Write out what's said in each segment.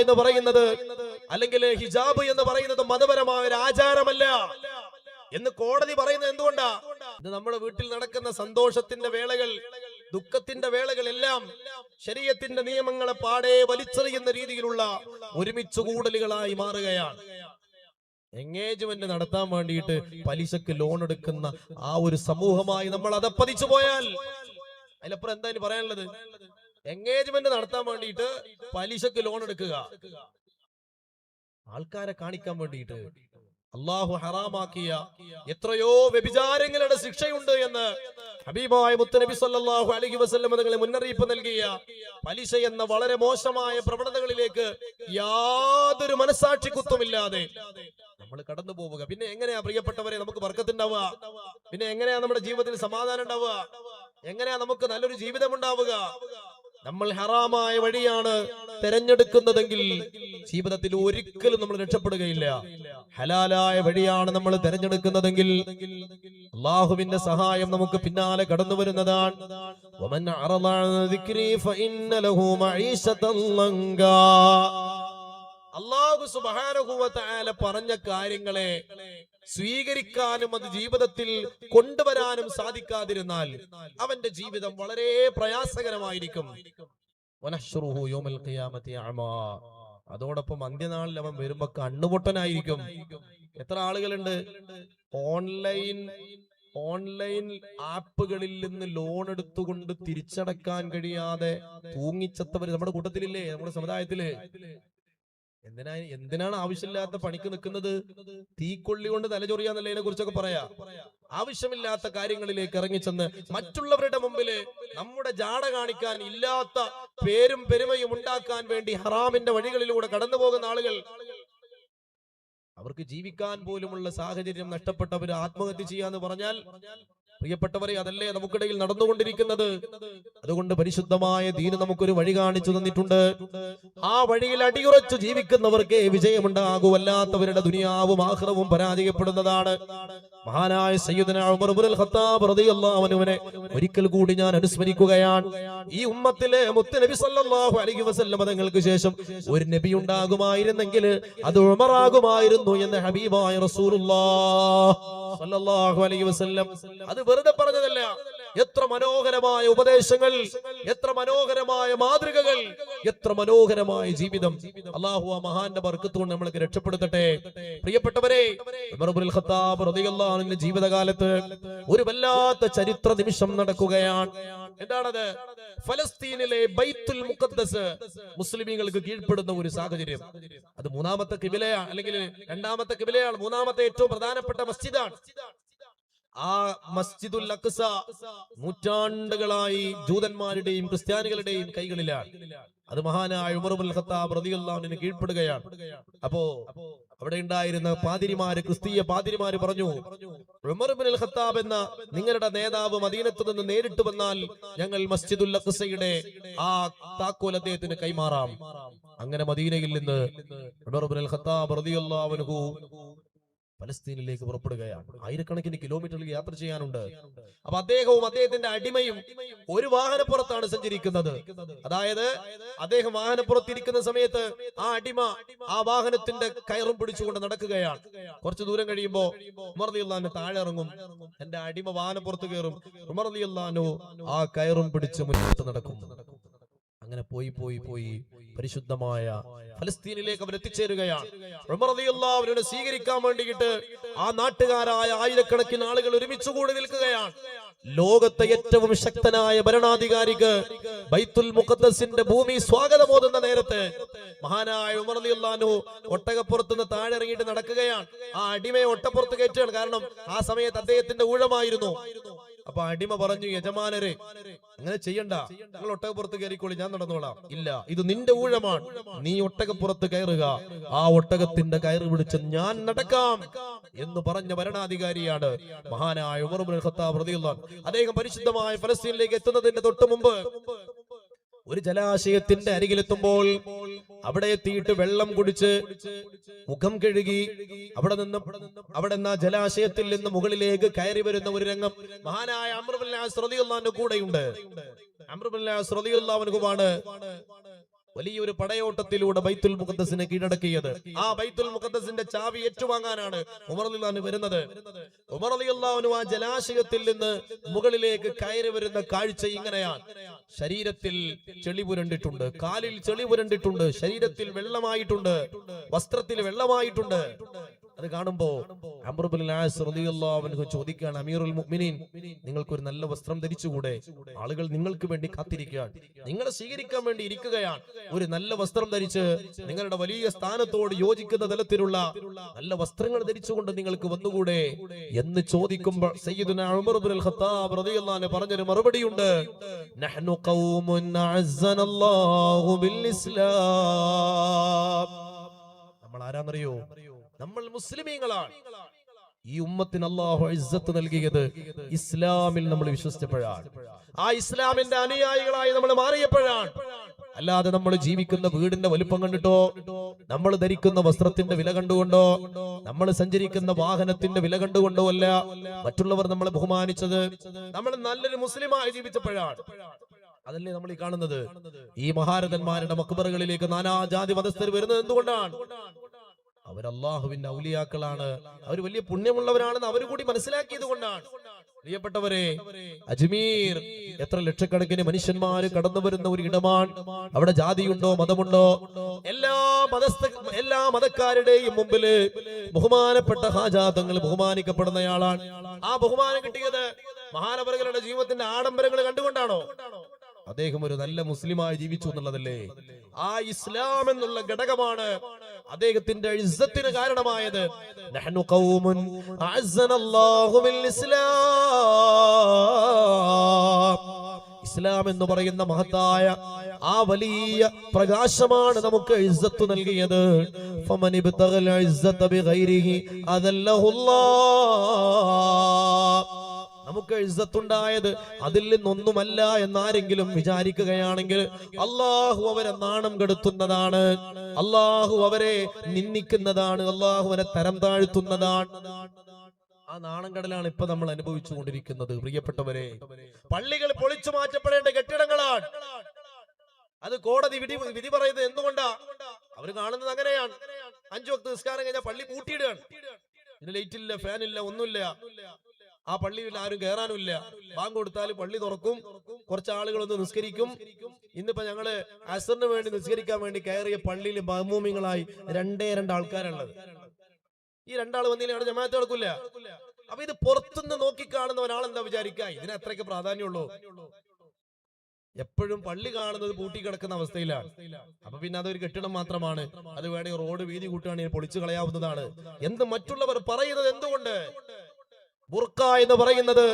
എന്ന് പറയുന്നത്, അല്ലെങ്കിൽ ഹിജാബ് എന്ന് പറയുന്നത് മതപരമായ ഒരു ആചാരമല്ല എന്ന് കോടതി പറയുന്നത് എന്തുകൊണ്ടാ? ഇത് നമ്മുടെ വീട്ടിൽ നടക്കുന്ന സന്തോഷത്തിന്റെ വേളകൾ, ദുഃഖത്തിന്റെ വേളകളെല്ലാം ശരീഅത്തിന്റെ നിയമങ്ങളെ പാടെ വലിച്ചെറിയുന്ന രീതിയിലുള്ള ഒരുമിച്ച് കൂടലുകളായി മാറുകയാണ്. എൻഗേജ്മെന്റ് നടത്താൻ വേണ്ടിയിട്ട് പലിശക്ക് ലോൺ എടുക്കുന്ന ആ ഒരു സമൂഹമായി നമ്മൾ അതപ്പതിച്ചു പോയാൽ അതിലപ്പുറം എന്താ ഇനി പറയാനുള്ളത്? എൻഗേജ്മെന്റ് നടത്താൻ വേണ്ടിയിട്ട് പലിശക്ക് ലോൺ എടുക്കുക, ആൾക്കാരെ കാണിക്കാൻ വേണ്ടിയിട്ട്. അള്ളാഹു ഹറാമാക്കിയ എത്രയോ വ്യഭിചാരങ്ങളുടെ ശിക്ഷയുണ്ട് എന്ന് ഹബീബായ മുത്തുനബി സല്ലല്ലാഹു അലൈഹി വസല്ലം തങ്ങളെ മുന്നറിയിപ്പ് നൽകിയ പലിശ എന്ന വളരെ മോശമായ പ്രവണതകളിലേക്ക് യാതൊരു മനസാക്ഷി കുത്തുമില്ലാതെ നമ്മൾ കടന്നു പോവുക. പിന്നെ എങ്ങനെയാ പ്രിയപ്പെട്ടവരെ നമുക്ക് ബർക്കത്തുണ്ടാവുക? പിന്നെ എങ്ങനെയാ നമ്മുടെ ജീവിതത്തിൽ സമാധാനം ഉണ്ടാവുക? എങ്ങനെയാ നമുക്ക് നല്ലൊരു ജീവിതം ഉണ്ടാവുക? നമ്മൾ ഹറാമായ വഴിയാണ് തെരഞ്ഞെടുക്കുന്നതെങ്കിൽ ജീവിതത്തിൽ ഒരിക്കലും നമ്മൾ രക്ഷപ്പെടുകയില്ല. ഹലാലായ വഴിയാണ് നമ്മൾ തെരഞ്ഞെടുക്കുന്നതെങ്കിൽ അല്ലാഹുവിന്റെ സഹായം നമുക്ക് പിന്നാലെ കടന്നു വരുന്നതാണ്. വമൻ അറള അൻ ദിക്രി ഫഇന്ന ലഹു മഈശതൻ ലങ്കാ. അല്ലാഹു സുബ്ഹാനഹു വ തആല പറഞ്ഞ കാര്യങ്ങളെ സ്വീകരിക്കാനും അത് ജീവിതത്തിൽ കൊണ്ടുവരാനും സാധിക്കാതിരുന്നാൽ അവന്റെ ജീവിതം വളരെ പ്രയാസകരമായിരിക്കും. വനഹ്ശുറുഹു യൗമൽ ഖിയാമത്തി അഅമാ. അതോടൊപ്പം അന്ത്യനാളിൽ അവൻ വരുമ്പോ കണ്ണുപൊട്ടനായിരിക്കും. എത്ര ആളുകളുണ്ട് ഓൺലൈൻ ആപ്പുകളിൽ നിന്ന് ലോൺ എടുത്തുകൊണ്ട് തിരിച്ചടക്കാൻ കഴിയാതെ തൂങ്ങിച്ചത്തവര് നമ്മുടെ കൂട്ടത്തിലില്ലേ, നമ്മുടെ സമുദായത്തില്? എന്തിനാണ് ആവശ്യമില്ലാത്ത പണിക്ക് നിൽക്കുന്നത്? തീക്കൊള്ളി കൊണ്ട് തലചൊറിയാന്നുള്ളതിനെ കുറിച്ചൊക്കെ പറയാ. ആവശ്യമില്ലാത്ത കാര്യങ്ങളിലേക്ക് ഇറങ്ങിച്ചെന്ന് മറ്റുള്ളവരുടെ മുമ്പില് നമ്മുടെ ജാട കാണിക്കാൻ, ഇല്ലാത്ത പേരും പെരുമയും ഉണ്ടാക്കാൻ വേണ്ടി ഹറാമിന്റെ വഴികളിലൂടെ കടന്നു പോകുന്ന ആളുകൾ, അവർക്ക് ജീവിക്കാൻ പോലുമുള്ള സാഹചര്യം നഷ്ടപ്പെട്ടവർ ആത്മഹത്യ ചെയ്യാന്ന് പറഞ്ഞാൽ പ്രിയപ്പെട്ടവരെ, അതല്ലേ നമുക്കിടയിൽ നടന്നുകൊണ്ടിരിക്കുന്നത്? അതുകൊണ്ട് പരിശുദ്ധമായ ദീന് നമുക്കൊരു വഴി കാണിച്ചു തന്നിട്ടുണ്ട്. ആ വഴിയിൽ അടിയുറച്ചു ജീവിക്കുന്നവർക്കേ വിജയമുണ്ടാകൂ. അല്ലാത്തവരുടെ ദുനിയാവും ആഖിറവും പരാജയപ്പെടുന്നതാണ്. മഹാനായ സയ്യിദുനാ ഉമർ ഇബ്നുൽ ഖത്താബ് റളിയല്ലാഹു അൻഹുവിനെ ഒരിക്കൽ കൂടി ഞാൻ അനുസ്മരിക്കുകയാണ്. ഈ ഉമ്മത്തിലെ മുത്ത് നബി സല്ലല്ലാഹു അലൈഹി വസല്ലം തങ്ങൾക്ക് ശേഷം ഒരു നബി ഉണ്ടാകുമായിരുന്നെങ്കിൽ അത് ഉമറാകുമായിരുന്നു എന്ന് ഹബീബായ റസൂലുള്ളാഹി സല്ലല്ലാഹു അലൈഹി വസല്ലം. അത് വെറുതെ പറഞ്ഞതല്ല. എത്ര മനോഹരമായ ഉപദേശങ്ങൾ, എത്ര മനോഹരമായ മാതൃകകൾ, എത്ര മനോഹരമായ ജീവിതം. അല്ലാഹു ആ മഹാന്റെ ബർക്കത്ത് കൊണ്ട് നമ്മൾക്ക് രക്ഷപ്പെടുത്തട്ടെ. പ്രിയപ്പെട്ടവരെ, ഉമർ ഇബ്നുൽ ഖത്താബ് റളിയല്ലാഹു അൻഹുവിന്റെ ജീവിതകാലത്ത് ഒരു വല്ലാത്ത ചരിത്ര നിമിഷം നടക്കുകയാണ്. എന്താണത്? ഫലസ്തീനിലെ ബൈത്തുൽ മുഖദ്ദസ് മുസ്ലിമീങ്ങൾക്ക് കീഴ്പ്പെടുന്ന ഒരു സാഹചര്യം. അത് മൂന്നാമത്തെ ഖിബലയാണ്, അല്ലെങ്കിൽ രണ്ടാമത്തെ ഖിബലയാണ്. മൂന്നാമത്തെ ഏറ്റവും പ്രധാനപ്പെട്ട മസ്ജിദാണ്. ആ മസ്ജിദുൽ അഖ്സ നൂറ്റാണ്ടുകളായി ജൂതന്മാരുടെയും ക്രിസ്ത്യാനികളുടെയും കൈകളിലാണ്. അത് മഹാനായ ഉമർ ഇബ്നുൽ ഖത്താബ് റളിയല്ലാഹു അൻഹുവിന് കീഴ്പ്പെടുകയാണ്. അപ്പോ അവിടെ ഉണ്ടായിരുന്ന പാതിരിമാര്, ക്രിസ്തീയ പാതിരിമാര് പറഞ്ഞു, ഉമർ ഇബ്നുൽ ഖത്താബ് എന്ന നിങ്ങളുടെ നേതാവ് മദീനത്ത് നിന്ന് നേരിട്ട് വന്നാൽ ഞങ്ങൾ മസ്ജിദുൽ അഖ്സയുടെ ആ താക്കോൽ അദ്ദേഹത്തിന് കൈമാറാം. അങ്ങനെ മദീനയിൽ നിന്ന് ഉമർ ഇബ്നുൽ ഖത്താബ് റളിയല്ലാഹു അൻഹു ഫലസ്തീനിലേക്ക് പുറപ്പെടുകയാണ്. ആയിരക്കണക്കിന് കിലോമീറ്ററിൽ യാത്ര ചെയ്യാനുണ്ട്. അപ്പൊ അദ്ദേഹവും അദ്ദേഹത്തിന്റെ അടിമയും ഒരു വാഹനപ്പുറത്താണ് സഞ്ചരിക്കുന്നത്. അതായത് അദ്ദേഹം വാഹനപ്പുറത്തിരിക്കുന്ന സമയത്ത് ആ അടിമ ആ വാഹനത്തിന്റെ കയറും പിടിച്ചുകൊണ്ട് നടക്കുകയാണ്. കുറച്ചു ദൂരം കഴിയുമ്പോ ഉമർ റളിയല്ലാഹു അൻഹു താഴെ ഇറങ്ങും. എന്റെ അടിമ വാഹനപ്പുറത്ത് കയറും. ഉമർ റളിയല്ലാഹു അൻഹു ആ കയറും പിടിച്ച് മുന്നോട്ട് നടക്കും. അങ്ങനെ പോയി പരിശുദ്ധമായ ഫലസ്തീനിലേക്ക് അവർ എത്തിച്ചേരുകയാണ്. ഉമർ റളിയല്ലാഹു അൻഹുവിനെ സ്വീകരിക്കാൻ വേണ്ടിയിട്ട് ആ നാട്ടുകാരായ ആയിരക്കണക്കിന് ആളുകൾ ഒരുമിച്ച് കൂടി നിൽക്കുകയാണ്. ലോകത്തെ ഏറ്റവും ശക്തനായ ഭരണാധികാരിക്ക് ബൈത്തുൽ മുഖദ്ദസിന്റെ ഭൂമി സ്വാഗതമോതുന്ന നേരത്ത് മഹാനായ ഉമർ റളിയല്ലാഹു അൻഹു ഒട്ടകപ്പുറത്തുനിന്ന് താഴെ ഇറങ്ങിയിട്ട് നടക്കുകയാണ്. ആ അടിമയെ ഒട്ടപ്പുറത്ത് കയറ്റുകയാണ്. കാരണം ആ സമയത്ത് അദ്ദേഹത്തിന്റെ ഊഴമായിരുന്നു. അപ്പൊ അടിമ പറഞ്ഞു, യജമാനരെ അങ്ങനെ ചെയ്യണ്ട, നിങ്ങൾ ഒട്ടകപ്പുറത്ത് കയറിക്കോളി, ഞാൻ നടന്നോളാം. ഇല്ല, ഇത് നിന്റെ ഊഴമാണ്, നീ ഒട്ടകപ്പുറത്ത് കയറുക, ആ ഒട്ടകത്തിന്റെ കയറ് പിടിച്ച് ഞാൻ നടക്കാം എന്ന് പറഞ്ഞ ഭരണാധികാരിയാണ് മഹാനായ ഉമർ ഇബ്നുൽ ഖത്താബ് റളിയല്ലാഹു അൻഹു. അദ്ദേഹം പരിശുദ്ധമായ ഫലസ്തീനിലേക്ക് എത്തുന്നതിന്റെ തൊട്ട് മുമ്പ് ഒരു ജലാശയത്തിന്റെ അരികിലെത്തുമ്പോൾ അവിടെ എത്തിയിട്ട് വെള്ളം കുടിച്ച് മുഖം കഴുകി അവിടെ നിന്ന് ജലാശയത്തിൽ നിന്ന് മുകളിലേക്ക് കയറി വരുന്ന ഒരു രംഗം മഹാനായ അംർ ഇബ്നുൽ ആസ് റളിയല്ലാഹു അൻഹു കൂടെയുണ്ട്. അംർ ഇബ്നുൽ ആസ് റളിയല്ലാഹു അൻഹുവാണ് വലിയൊരു പടയോട്ടത്തിലൂടെ ബൈത്തുൽ മുഖദ്ദസിനെ കീഴടക്കിയത്. ആ ബൈത്തുൽ മുഖദ്ദസിന്റെ ചാവി ഏറ്റുവാങ്ങാനാണ് ഉമർ റളിയല്ലാഹു അൻഹു വരുന്നത്. ഉമർ റളിയല്ലാഹു അൻഹു ആ ജലാശയത്തിൽ നിന്ന് മുകളിലേക്ക് കയറി വരുന്ന കാഴ്ച ഇങ്ങനെയാണ്. ശരീരത്തിൽ ചെളി പുരണ്ടിട്ടുണ്ട്, കാലിൽ ചെളി പുരണ്ടിട്ടുണ്ട്, ശരീരത്തിൽ വെള്ളമായിട്ടുണ്ട്, വസ്ത്രത്തിൽ വെള്ളമായിട്ടുണ്ട്. അത് കാണുമ്പോ അംർ ഇബ്നുൽ ആസ് റളിയല്ലാഹു അൻഹു ചോദിക്കുകയാണ്, അമീറുൽ മുഅ്മിനീൻ, നിങ്ങൾക്കൊരു നല്ല വസ്ത്രം ധരിച്ചുകൂടെ? ആളുകൾ നിങ്ങൾക്ക് വേണ്ടി കാത്തിരിക്കുകയാണ്, നിങ്ങളെ സ്വീകരിക്കാൻ വേണ്ടി ഇരിക്കുകയാണ്. ഒരു നല്ല വസ്ത്രം ധരിച്ച് നിങ്ങളുടെ വലിയ സ്ഥാനത്തോട് യോജിക്കുന്ന തലത്തിലുള്ള നല്ല വസ്ത്രങ്ങൾ ധരിച്ചുകൊണ്ട് നിങ്ങൾക്ക് വന്നുകൂടെ എന്ന് ചോദിക്കുമ്പോൾ സയ്യിദുനാ ഉമർ ഇബ്നുൽ ഖത്താബ് റളിയല്ലാഹു അൻഹു പറഞ്ഞൊരു മറുപടിയുണ്ട്. നഹ്നു ഖൗമുൻ അഅസ്സനല്ലാഹു ബിൽ ഇസ്ലാം. നമ്മൾ ആരാന്നറിയോ? നമ്മൾ മുസ്ലിമീങ്ങളാണ്. ഈ ഉമ്മത്തിന് അല്ലാഹു ഇസ്സത്ത് നൽകിയത് ഇസ്ലാമിൽ നമ്മൾ വിശ്വസിച്ചപ്പോഴാണ്, ആ ഇസ്ലാമിന്റെ അനുയായികളായി നമ്മൾ മാറിയപ്പോഴാണ്. അല്ലാതെ നമ്മൾ ജീവിക്കുന്ന വീടിന്റെ വലുപ്പം കണ്ടിട്ടോ, നമ്മൾ ധരിക്കുന്ന വസ്ത്രത്തിന്റെ വില കണ്ടുകൊണ്ടോ, നമ്മൾ സഞ്ചരിക്കുന്ന വാഹനത്തിന്റെ വില കണ്ടുകൊണ്ടോ അല്ല മറ്റുള്ളവർ നമ്മളെ ബഹുമാനിച്ചത്. നമ്മൾ നല്ലൊരു മുസ്ലിമായി ജീവിച്ചപ്പോഴാണ്. അതല്ലേ നമ്മൾ ഈ കാണുന്നത്. ഈ മഹാരഥന്മാരുടെ മക്ബറുകളിലേക്ക് നാനാജാതി മതസ്ഥർ വരുന്നത് എന്തുകൊണ്ടാണ്? അവർ അല്ലാഹുവിന്റെ ഔലിയാക്കളാണ്, അവർ വലിയ പുണ്യമുള്ളവരാണെന്ന് അവർ കൂടി മനസ്സിലാക്കിയത് കൊണ്ടാണ്. പ്രിയപ്പെട്ടവരെ, അജ്മീർ എത്ര ലക്ഷക്കണക്കിന് മനുഷ്യന്മാര് കടന്നു വരുന്ന ഒരു ഇടമാണ്. അവിടെ ജാതിയുണ്ടോ മതമുണ്ടോ? എല്ലാ മതക്കാരുടെയും മുമ്പില് ബഹുമാനപ്പെട്ട ഹാജാ തങ്ങൾ ബഹുമാനിക്കപ്പെടുന്നയാളാണ്. ആ ബഹുമാനം കിട്ടിയത് മഹാനവറുകളുടെ ജീവിതത്തിന്റെ ആഡംബരങ്ങൾ കണ്ടുകൊണ്ടാണോ? അദ്ദേഹം ഒരു നല്ല മുസ്ലിമായി ജീവിച്ചു എന്നുള്ളതല്ലേ? ആ ഇസ്ലാം എന്നുള്ള ഘടകമാണ് അദ്ദേഹത്തിന്റെ ഇസ്സത്തിന് കാരണമായത്. നഹ്നു ഖൗമുൻ അഅസ്സനല്ലാഹു ബിൽ ഇസ്ലാം. ഇസ്ലാം എന്ന് പറയുന്ന മഹത്തായ ആ വലിയ പ്രകാശമാണ് നമുക്ക് ഇസ്സത്ത് നൽകിയത്. ഫമൻ ഇബ്തഗൽ ഇസ്സത ബിഗൈരിഹി അദല്ലഹുല്ലാഹ്. നമുക്ക് ഇസ്സത്തുണ്ടായത് അതിൽ നിന്നൊന്നുമല്ല എന്നാരെങ്കിലും വിചാരിക്കുകയാണെങ്കിൽ അല്ലാഹു അവരെ നാണം കെടുത്തുന്നതാണ്, അല്ലാഹു അവരെ നിന്ദിക്കുന്നതാണ്, അല്ലാഹു അവരെ തരം താഴ്ത്തുന്നതാണ്. ആ നാണം കടലാണ് ഇപ്പൊ നമ്മൾ അനുഭവിച്ചു കൊണ്ടിരിക്കുന്നത്. പ്രിയപ്പെട്ടവരെ, പള്ളികൾ പൊളിച്ചു മാറ്റപ്പെടേണ്ട കെട്ടിടങ്ങളാണ്. അത് കോടതി വിധി പറയുന്നത് എന്തുകൊണ്ടാ? അവർ കാണുന്നത് അങ്ങനെയാണ്. 5 വക്ത് നിസ്കാരം കഴിഞ്ഞാൽ പള്ളി പൂട്ടിയിടുകയാണ്. ഇതിന് ലൈറ്റ് ഇല്ല, ഫാനില്ല, ഒന്നുമില്ല. ആ പള്ളിയിൽ ആരും കയറാനുമില്ല. ബാങ്ക് കൊടുത്താൽ പള്ളി തുറക്കും, കുറച്ച് ആളുകളൊന്ന് നിസ്കരിക്കും. ഇന്നിപ്പോ ഞങ്ങള് അസറിന് വേണ്ടി നിസ്കരിക്കാൻ വേണ്ടി കയറിയ പള്ളിയിൽ മഅ്മൂമിങ്ങളായി 2 ആൾക്കാരുള്ളത്. ഈ 2 ആൾ വന്നില്ല, അവിടെ ജമാഅത്ത് നടക്കില്ല. അപ്പൊ ഇത് പുറത്തുനിന്ന് നോക്കിക്കാണുന്ന ഒരാളെന്താ വിചാരിക്കുക? ഇതിന് അത്രയ്ക്ക് പ്രാധാന്യമുള്ളൂ. എപ്പോഴും പള്ളി കാണുന്നത് പൂട്ടിക്കിടക്കുന്ന അവസ്ഥയിലാണ്. അപ്പൊ പിന്നെ അതൊരു കെട്ടിടം മാത്രമാണ്. അത് വേണമെങ്കിൽ റോഡ് വീതി കൂട്ടുകയാണെങ്കിൽ പൊളിച്ചു കളയാവുന്നതാണ് എന്ത് മറ്റുള്ളവർ പറയുന്നത് എന്തുകൊണ്ട്? ബുർക്ക എന്ന് പറയുന്നത്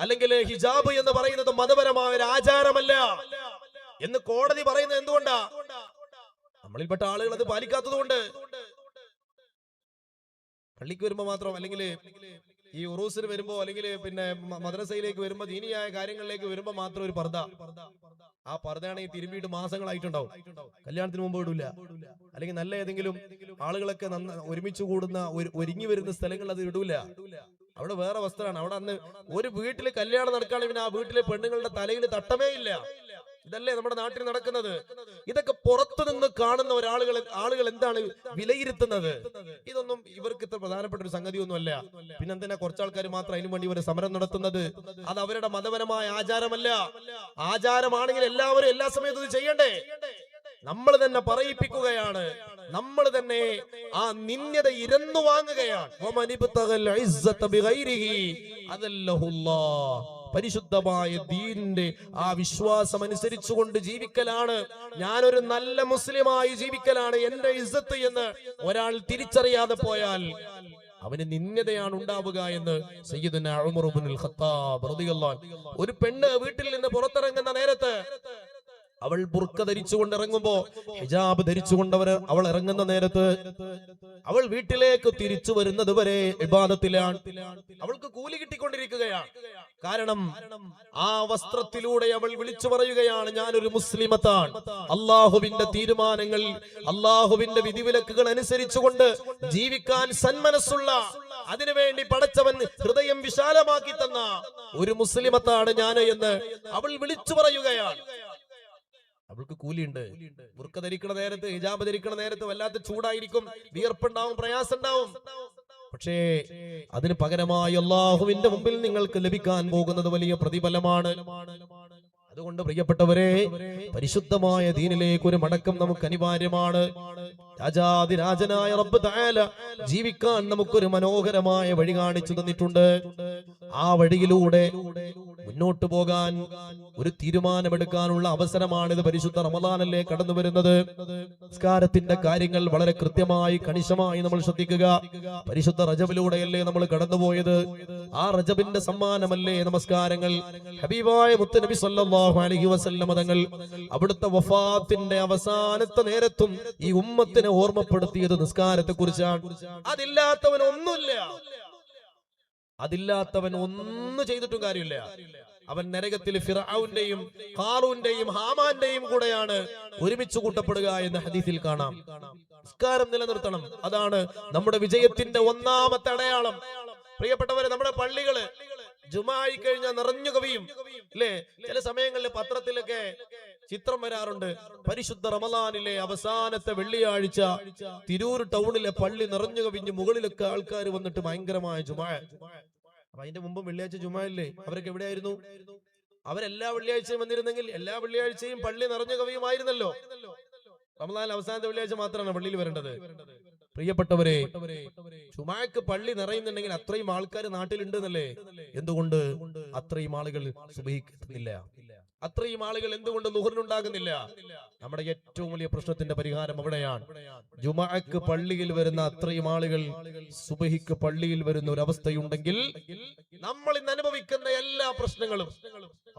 അല്ലെങ്കിൽ ഹിജാബ് എന്ന് പറയുന്നത് മതപരമായ ഒരു ആചാരമല്ല എന്ന് കോടതി പറയുന്നത് എന്തുകൊണ്ടാ? നമ്മളിൽപ്പെട്ട ആളുകൾ അത് പാലിക്കാത്തത് കൊണ്ട്. പള്ളിക്ക് വരുമ്പോ മാത്രം, അല്ലെങ്കിൽ ഈ ഉറൂസിന് വരുമ്പോ, അല്ലെങ്കിൽ പിന്നെ മദ്രസയിലേക്ക് വരുമ്പോ, ദീനിയായ കാര്യങ്ങളിലേക്ക് വരുമ്പോ മാത്രം ഒരു പർദ. ആ പർദയാണെങ്കിൽ തിരുമ്പിയിട്ട് മാസങ്ങളായിട്ടുണ്ടാവും. കല്യാണത്തിന് മുമ്പ് ഇടൂല. അല്ലെങ്കിൽ നല്ല ഏതെങ്കിലും ആളുകളൊക്കെ ഒരുമിച്ച് കൂടുന്ന ഒരുങ്ങി വരുന്ന സ്ഥലങ്ങളിൽ അത് ഇടൂല. അവിടെ വേറെ വസ്ത്രമാണ്. അവിടെ അന്ന് ഒരു വീട്ടില് കല്യാണം നടക്കുകയാണെങ്കിൽ പിന്നെ ആ വീട്ടിലെ പെണ്ണുങ്ങളുടെ തലയിൽ തട്ടമേ ഇല്ല. ഇതല്ലേ നമ്മുടെ നാട്ടിൽ നടക്കുന്നത്? ഇതൊക്കെ പുറത്തുനിന്ന് കാണുന്ന ആളുകൾ എന്താണ് വിലയിരുത്തുന്നത്? ഇതൊന്നും ഇവർക്ക് ഇത്ര പ്രധാനപ്പെട്ട ഒരു സംഗതിയൊന്നുമല്ല. പിന്നെന്തിനാ കുറച്ചാൾക്കാർ മാത്രം അതിനു വേണ്ടി ഒരു സമരം നടത്തുന്നത്? അത് അവരുടെ മതപരമായ ആചാരമല്ല. ആചാരമാണെങ്കിൽ എല്ലാവരും എല്ലാ സമയത്തും ഇത് ചെയ്യണ്ടേ? നമ്മൾ തന്നെ പറയിപ്പിക്കുകയാണ്, നമ്മൾ തന്നെ ആ നിന്ദത ഇരന്നു വാങ്ങുകയാണ്. പരിശുദ്ധമായ ദീനിന്റെ ആ വിശ്വാസം അനുസരിച്ചുകൊണ്ട് ജീവിക്കലാണ്, ഞാനൊരു നല്ല മുസ്ലിമായി ജീവിക്കലാണ് എന്റെ ഇസ്സത്ത് എന്ന് ഒരാൾ തിരിച്ചറിയാതെ പോയാൽ അവന് നിന്ദതയാണ് ഉണ്ടാവുക എന്ന് സയ്യിദുനാ ഉമർ ഇബ്നുൽ ഖത്താബ് റളിയല്ലാഹു അൻഹു. ഒരു പെണ്ണ് വീട്ടിൽ നിന്ന് പുറത്തിറങ്ങുന്ന നേരത്ത് അവൾ ബുർക്ക ധരിച്ചുകൊണ്ട് ഇറങ്ങുമ്പോ, ഹിജാബ് ധരിച്ചുകൊണ്ട് അവൾ ഇറങ്ങുന്ന നേരത്ത് അവൾ വീട്ടിലേക്ക് തിരിച്ചു വരുന്നത് വരെ ഇബാദത്തിലാണ്. അവൾക്ക് കൂലി കിട്ടിക്കൊണ്ടിരിക്കുകയാണ്. കാരണം ആ വസ്ത്രത്തിലൂടെ അവൾ വിളിച്ചു പറയുകയാണ്, ഞാനൊരു മുസ്ലിമത്താണ്. അള്ളാഹുവിന്റെ തീരുമാനങ്ങൾ, അള്ളാഹുവിന്റെ വിധിവിലക്കുകൾ അനുസരിച്ചുകൊണ്ട് ജീവിക്കാൻ സന്മനസ്സുള്ള, അതിനുവേണ്ടി പടച്ചവൻ ഹൃദയം വിശാലമാക്കി തന്ന ഒരു മുസ്ലിമത്താണ് ഞാൻ എന്ന് അവൾ വിളിച്ചു പറയുകയാണ്. അവൾക്ക് കൂലിയുണ്ട്. ബുർക്ക ധരിക്കണ നേരത്ത്, ഹിജാബ് ധരിക്കണ നേരത്ത് വല്ലാത്ത ചൂടായിരിക്കും, വിയർപ്പുണ്ടാവും, പ്രയാസം ഉണ്ടാവും. പക്ഷേ അതിന് പകരമായി അള്ളാഹുവിന്റെ മുമ്പിൽ നിങ്ങൾക്ക് ലഭിക്കാൻ പോകുന്നത് വലിയ പ്രതിഫലമാണ്. അതുകൊണ്ട് പ്രിയപ്പെട്ടവരെ, പരിശുദ്ധമായ ദീനിലേക്ക് ഒരു മടക്കം നമുക്ക് അനിവാര്യമാണ്. രാജാതിരാജനായ റബ്ബ് തആല ജീവിക്കാൻ നമുക്കൊരു മനോഹരമായ വഴി കാണിച്ചു തന്നിട്ടുണ്ട്. ആ വഴിയിലൂടെ മുന്നോട്ട് പോകാൻ ഒരു തീരുമാനമെടുക്കാനുള്ള അവസരമാണിത്. പരിശുദ്ധ റമദാനല്ലേ കടന്നു വരുന്നത്. നിസ്കാരത്തിന്റെ കാര്യങ്ങൾ വളരെ കൃത്യമായി കണിശമായി നമ്മൾ ശ്രദ്ധിക്കുക. പരിശുദ്ധ റജബിലൂടെയല്ലേ നമ്മൾ കടന്നുപോയത്. ആ റജബിന്റെ സമ്മാനമല്ലേ നമസ്കാരങ്ങൾ. ഹബീബായ മുത്തുനബി സല്ലല്ലാഹു അലൈഹി വസല്ലം തങ്ങൾ അവിടുത്തെ വഫാത്തിന്റെ അവസാനത്തെ നേരത്തും ഈ ഉമ്മത്തിനെ ഓർമ്മപ്പെടുത്തിയത് നിസ്കാരത്തെ കുറിച്ചാണ്. അതില്ലാത്തവൻ ഒന്നുമില്ല, അതില്ലാത്തവൻ ഒന്നും ചെയ്തിട്ടും കാര്യമില്ല. അവൻ നരകത്തിൽ ഫിർഔന്റെയും ഖാറൂന്റെയും ഹാമാന്റെയും കൂടെയാണ് ഒരുമിച്ച് കൂട്ടപ്പെടുക എന്ന് ഹദീസിൽ കാണാം. നിസ്കാരം നിലനിർത്തണം. അതാണ് നമ്മുടെ വിജയത്തിന്റെ ഒന്നാമത്തെ അടയാളം. പ്രിയപ്പെട്ടവരെ, നമ്മുടെ പള്ളികള് ജുമായി കഴിഞ്ഞാൽ നിറഞ്ഞു കവിയും അല്ലേ? ചില സമയങ്ങളിൽ പത്രത്തിലൊക്കെ ചിത്രം വരാറുണ്ട്. പരിശുദ്ധ റമദാനിലെ അവസാനത്തെ വെള്ളിയാഴ്ച തിരൂർ ടൗണിലെ പള്ളി നിറഞ്ഞു കവിഞ്ഞ് മുകളിലൊക്കെ ആൾക്കാർ വന്നിട്ട് ഭയങ്കരമായ ജുമാ. അപ്പൊ അതിന്റെ മുമ്പ് വെള്ളിയാഴ്ച ജുമാ ഇല്ലേ? അവരൊക്കെ എവിടെയായിരുന്നു? അവരെല്ലാ വെള്ളിയാഴ്ചയും വന്നിരുന്നെങ്കിൽ എല്ലാ വെള്ളിയാഴ്ചയും പള്ളി നിറഞ്ഞു കവിയുമായിരുന്നല്ലോ. റമദാൻ അവസാനത്തെ വെള്ളിയാഴ്ച മാത്രമാണ് പള്ളിയിൽ വരേണ്ടത്. പ്രിയപ്പെട്ടവരെ, ജുമാക്ക് പള്ളി നിറയുന്നുണ്ടെങ്കിൽ അത്രയും ആൾക്കാർ നാട്ടിലുണ്ട് എന്നല്ലേ? എന്തുകൊണ്ട് അത്രയും ആളുകൾ സുബഹിക്ക് എത്തുന്നില്ല? അത്രയും ആളുകൾ എന്തുകൊണ്ട് ളുഹറിനുണ്ടാകുന്നില്ല? നമ്മുടെ ഏറ്റവും വലിയ പ്രശ്നത്തിന്റെ പരിഹാരം അവിടെയാണ്. ജുമാക്ക് പള്ളിയിൽ വരുന്ന അത്രയും ആളുകൾ സുബഹിക്ക് പള്ളിയിൽ വരുന്ന ഒരു അവസ്ഥയുണ്ടെങ്കിൽ നമ്മൾ ഇന്ന് അനുഭവിക്കുന്ന എല്ലാ പ്രശ്നങ്ങളും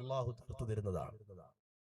അള്ളാഹു തീർത്തു തരുന്നതാണ്.